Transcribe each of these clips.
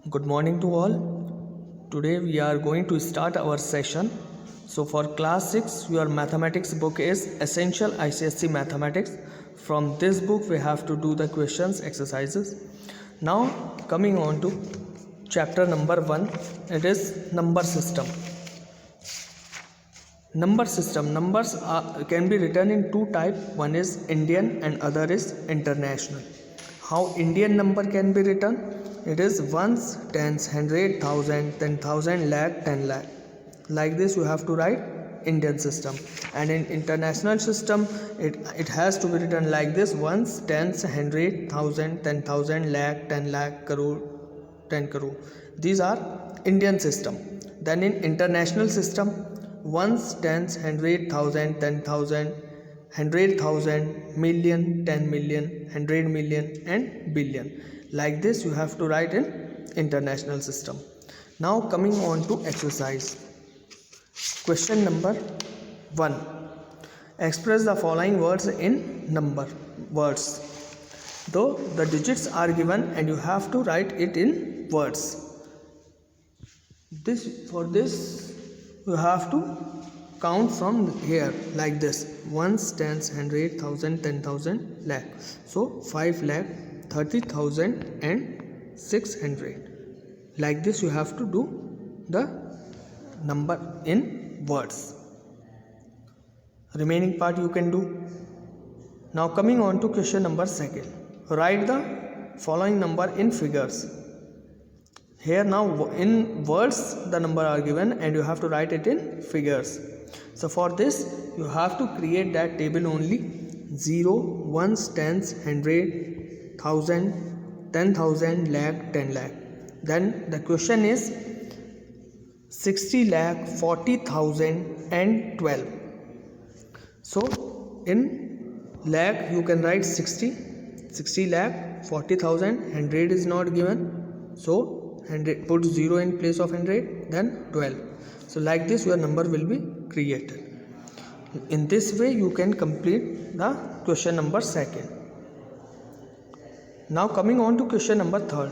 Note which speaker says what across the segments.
Speaker 1: Good morning to all. Today we are going to start our session. So for class 6 your mathematics book is Essential ICSE Mathematics. From this book we have to do the questions exercises. Now coming on to chapter number 1, it is number system. Number system. Numbers can be written in two types. One is Indian and other is international. How Indian number can be written? It is ones, tens, hundred, thousand, 10,000, lakh, 10 lakh. Like this you have to write Indian system. And in international system it has to be written like this: ones, tens, hundred, thousand, 10,000, lakh, 10 lakh, crore, 10 crore. These are Indian system. Then in international system, ones, tens, hundred, thousand, 10,000, 100,000, million, 10 million, 100 million and billion. Like this you have to write in international system. Now coming on to exercise. Question number 1. Express the following words in number words. Though the digits are given and you have to write it in words. For this you have to count from here like this: ones, tens, 100,000, 10,000, lakh. So 5 lakh, 30,000 and 600. Like this you have to do the number in words. Remaining part you can do. Now coming on to question number 2. Write the following number in figures. Here now in words the number are given and you have to write it in figures. So for this you have to create that table only: 0, ones, tens, 100, 1000, 10,000, lakh, 10 lakh. Then the question is 60 lakh, 40,000 and 12. So in lakh you can write 60 lakh, 40,000, 100 is not given, so 100, put 0 in place of 100, then 12. So like this your number will be created. In this way you can complete the question number 2. Now coming on to question number 3.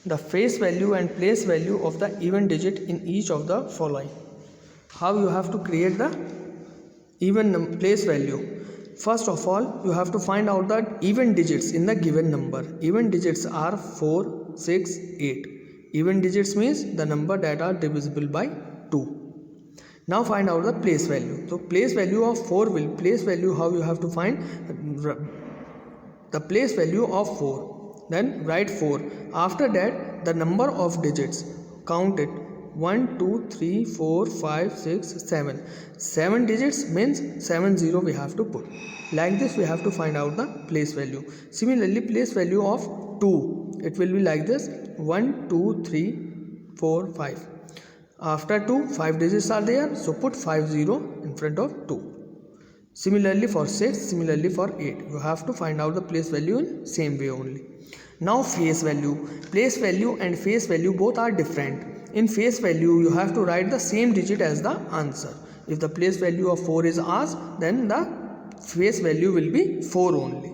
Speaker 1: The face value and place value of the even digit in each of the following. How you have to create the even place value? First of all you have to find out the even digits in the given number. Even digits are 4, 6, 8. Even digits means the number that are divisible by 2. Now find out the place value. So place value of 4 will, place value how you have to find the place value of 4. Then write 4. After that the number of digits, count it: 1, 2, 3, 4, 5, 6, 7. 7 digits means 70 we have to put. Like this we have to find out the place value. Similarly place value of 2, it will be like this: 1, 2, 3, 4, 5. After 2, 5 digits are there, so put 50 in front of 2. Similarly for 6, similarly for 8. You have to find out the place value in same way only. Now face value. Place value and face value both are different. In face value you have to write the same digit as the answer. If the place value of 4 is asked, then the face value will be 4 only.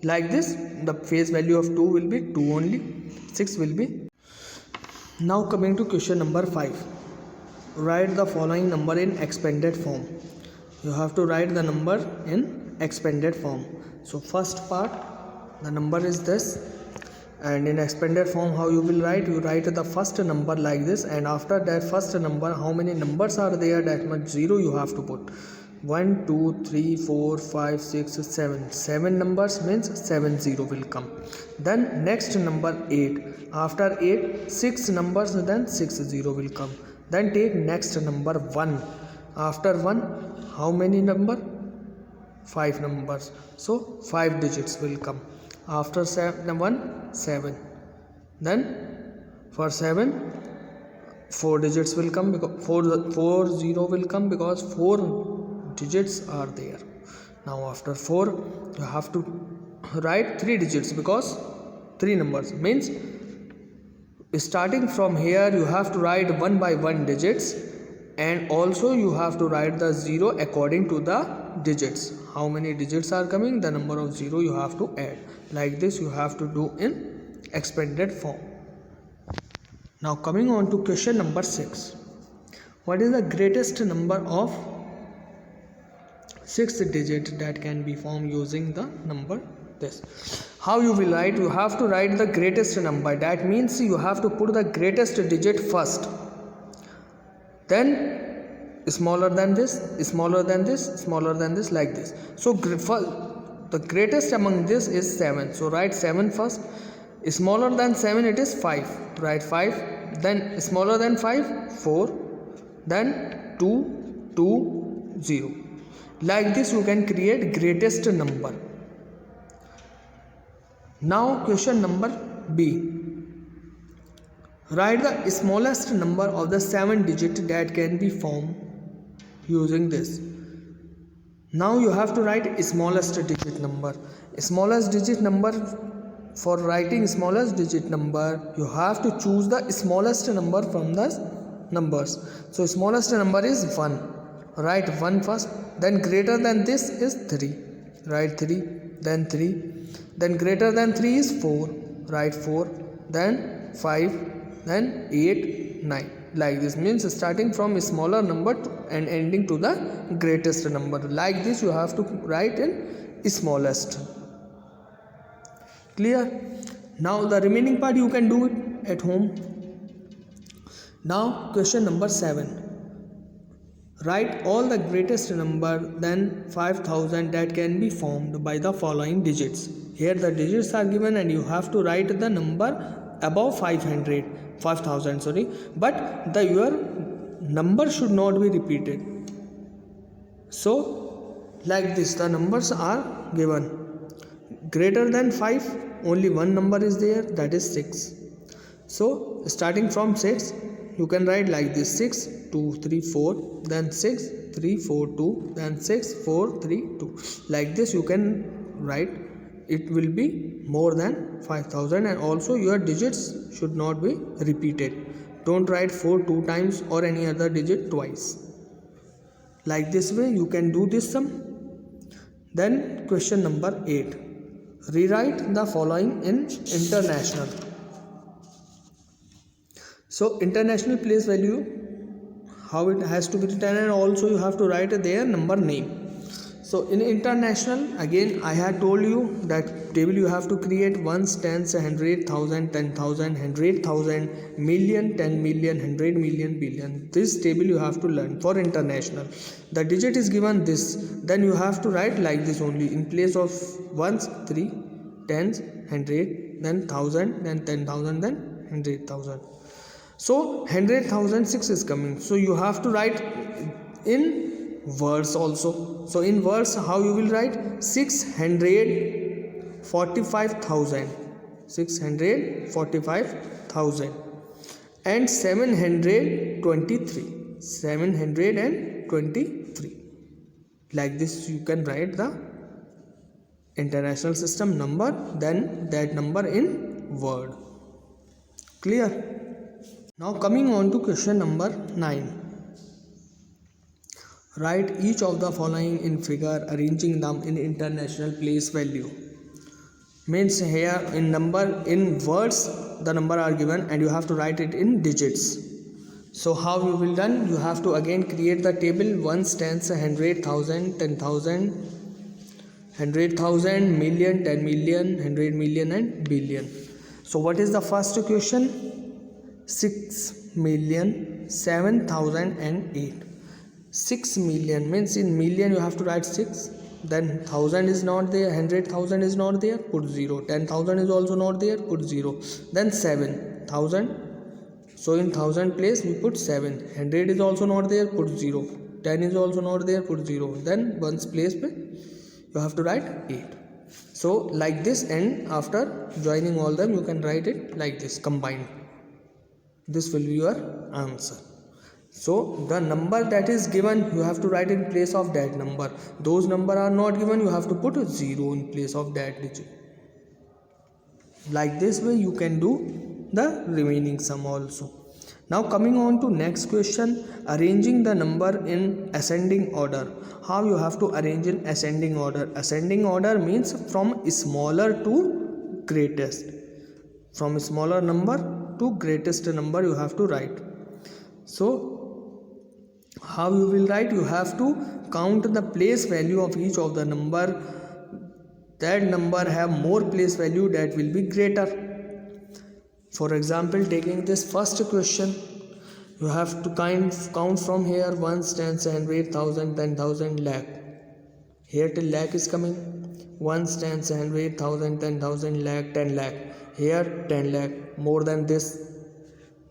Speaker 1: Like this the face value of 2 will be 2 only, 6 will be. Now coming to question number 5. Write the following number in expanded form. You have to write the number in expanded form. So first part, the number is this, and in expanded form how you will write? You write the first number like this, and after that first number how many numbers are there, that much 0 you have to put. 1, 2, 3, 4, 5, 6, 7. 7 numbers means 70 will come. Then next number 8. After 8, 6 numbers, then 60 will come. Then take next number 1. After 1, how many number? 5 numbers. So 5 digits will come. After 1, 7. Then for 7, 4 digits will come, because 4 0 will come, because 4 digits are there. Now after 4 you have to write 3 digits, because 3 numbers means starting from here you have to write 1 by 1 digits, and also you have to write the 0 according to the digits. How many digits are coming, the number of 0 you have to add. Like this you have to do in expanded form. Now coming on to question number 6. What is the greatest number of 6 digit that can be formed using the number this? How you will write? You have to write the greatest number. That means you have to put the greatest digit first. Then smaller than this, smaller than this, smaller than this, like this. So the greatest among this is 7. So write 7 first. Smaller than 7 it is 5. Write 5. Then smaller than 5, 4. Then 2, 2, 0. Like this you can create greatest number. Now question number B. Write the smallest number of the 7 digit that can be formed using this. Now you have to write smallest digit number. Smallest digit number, for writing smallest digit number, you have to choose the smallest number from the numbers. So smallest number is 1. Write 1 first. Then greater than this is 3. Write 3. Then 3. Then greater than 3 is 4. Write 4. Then 5. Then 8, 9. Like this means starting from a smaller number and ending to the greatest number. Like this you have to write in smallest. Clear? Now the remaining part you can do it at home. Now question number 7. Write all the greatest number than 5000 that can be formed by the following digits. Here the digits are given and you have to write the number above 5000, but your number should not be repeated. So like this the numbers are given. Greater than 5, only one number is there, that is 6. So starting from 6 you can write like this: 6, 2, 3, 4, then 6, 3, 4, 2, then 6, 4, 3, 2. Like this you can write. It will be more than 5000 and also your digits should not be repeated. Don't write 4 2 times or any other digit twice. Like this way you can do this sum. Then question number 8. Rewrite the following in international. So international place value, how it has to be written, and also you have to write their number name. So in international, again I had told you that table you have to create ones, tens, 100, 1000, 10,000, 100,000, million, 10 million, 100 million, billion. This table you have to learn for international. The digit is given this, then you have to write like this only. In place of ones, 3, tens, 100, then 1000, then 10,000, then 100,000. So 100,006 is coming. So you have to write in words also. So in words how you will write? 645,000, 645,000 and 723. Like this you can write the international system number, then that number in word. Clear? Now coming on to question number 9. Write each of the following in figure, arranging them in international place value. Means here in number, in words the number are given and you have to write it in digits. So how you will done? You have to again create the table: ones, tens, 100,000, 10,000, 100,000, million, 10 million, 100 million and billion. So what is the first question? 6,007,008. 6 million means in million you have to write 6, then 1000 is not there, 100,000 is not there, put 0, 10,000 is also not there, put 0, then 7,000, so in 1000 place we put 7, 100 is also not there, put 0, 10 is also not there, put 0, then ones place you have to write 8. So like this, and after joining all them you can write it like this, combined. This will be your answer. So the number that is given you have to write in place of that number. Those number are not given, you have to put 0 in place of that digit. Like this way you can do the remaining sum also. Now coming on to next question, arranging the number in ascending order. How you have to arrange in ascending order? Ascending order means from smaller to greatest. From smaller number to greatest number you have to write. So how you will write? You have to count the place value of each of the number. That number have more place value, that will be greater. For example, taking this first question, you have to count from here 1, 10, 100, 1000, 10,000, lakh. Here till lakh is coming. 1, 10, 100, 1000, 10,000, lakh, 10 lakh. Here 10 lakh, more than this.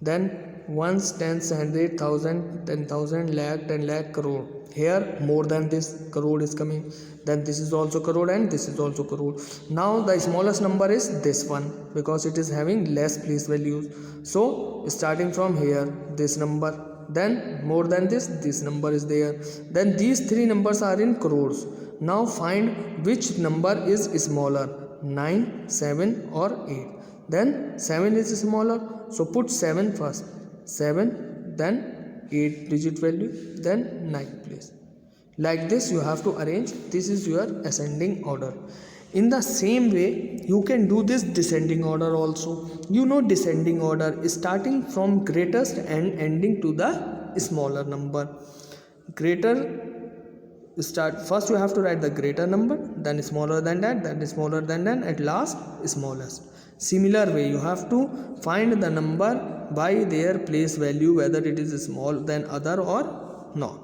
Speaker 1: Then 1, 10, 100, 1000, 10,000, lakh, 10 lakh, crore. Here more than this, crore is coming. Then this is also crore and this is also crore. Now the smallest number is this one because it is having less place values. So starting from here, this number, then more than this number is there. Then these three numbers are in crores. Now find which number is smaller, 9, 7 or 8. Then 7 is smaller, so put 7 first. 7, then 8 digit value, then 9th place. Like this you have to arrange. This is your ascending order. In the same way you can do this descending order also. You know descending order is starting from greatest and ending to the smaller number. First you have to write the greater number, then smaller than that, then smaller than that, at last smallest. Similar way you have to find the number by their place value, whether it is small than other or not.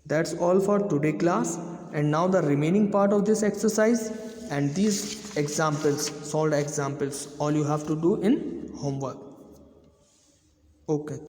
Speaker 1: That's all for today class. And now the remaining part of this exercise and these examples, solved examples, all you have to do in homework. Okay.